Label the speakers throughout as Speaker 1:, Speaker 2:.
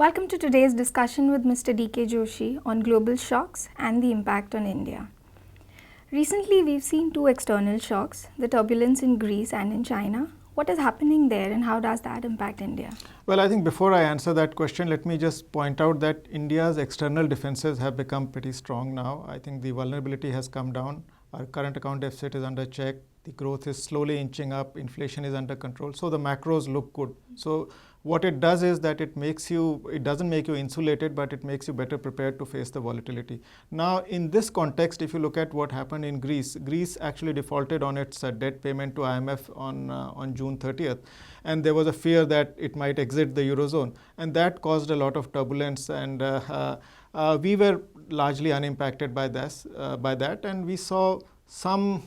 Speaker 1: Welcome to today's discussion with Mr. DK Joshi on global shocks and the impact on India. Recently, we've seen two external shocks, the turbulence in Greece and in China. What is happening there and how does that impact India?
Speaker 2: Well, I think before I answer that question, let me just point out that India's external defenses have become pretty strong now. I think the vulnerability has come down. Our current account deficit is under check. The growth is slowly inching up. Inflation is under control. So the macros look good. So what it does is that it doesn't make you insulated, but it makes you better prepared to face the volatility. Now, in this context, if you look at what happened in Greece, Greece actually defaulted on its debt payment to IMF on June 30th. And there was a fear that it might exit the Eurozone. And that caused a lot of turbulence. And we were largely unimpacted by that. And we saw some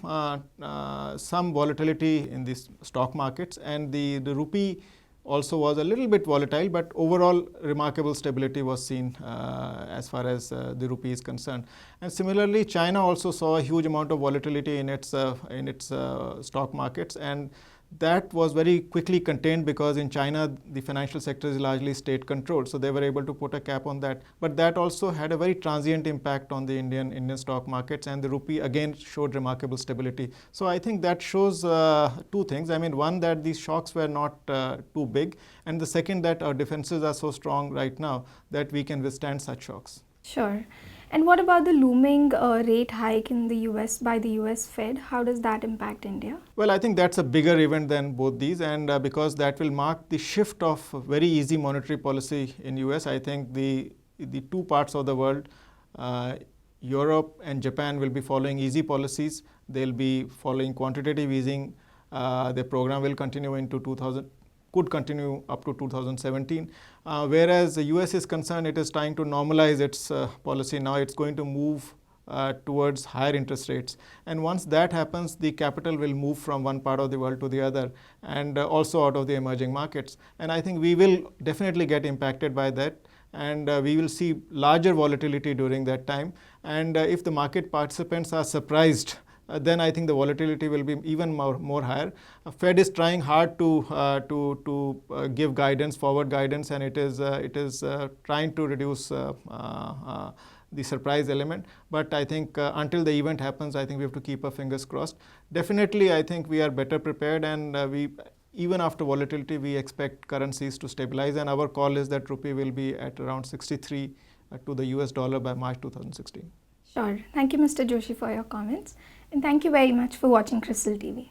Speaker 2: volatility in the stock markets, and the rupee also was a little bit volatile, but overall remarkable stability was seen as far as the rupee is concerned. And similarly, China also saw a huge amount of volatility in its stock markets, and that was very quickly contained because in China, the financial sector is largely state controlled. So they were able to put a cap on that. But that also had a very transient impact on the Indian stock markets, and the rupee again showed remarkable stability. So I think that shows two things. I mean, one, that these shocks were not too big. And the second, that our defenses are so strong right now that we can withstand such shocks.
Speaker 1: Sure. And what about the looming rate hike in the US by the US Fed? How does that impact India?
Speaker 2: Well, I think that's a bigger event than both these, and because that will mark the shift of very easy monetary policy in US. I think the two parts of the world, Europe and Japan, will be following easy policies. They'll be following quantitative easing. The program will continue into could continue up to 2017. Whereas the US is concerned, it is trying to normalize its policy. Now it's going to move towards higher interest rates. And once that happens, the capital will move from one part of the world to the other, and also out of the emerging markets. And I think we will definitely get impacted by that. And we will see larger volatility during that time. And if the market participants are surprised, then I think the volatility will be even more higher. Fed is trying hard to give guidance, forward guidance, and it is trying to reduce the surprise element. But I think until the event happens, I think we have to keep our fingers crossed. Definitely, I think we are better prepared, and even after volatility, we expect currencies to stabilize. And our call is that rupee will be at around 63 to the US dollar by March 2016.
Speaker 1: Sure. Thank you, Mr. Joshi, for your comments. And thank you very much for watching CRISIL TV.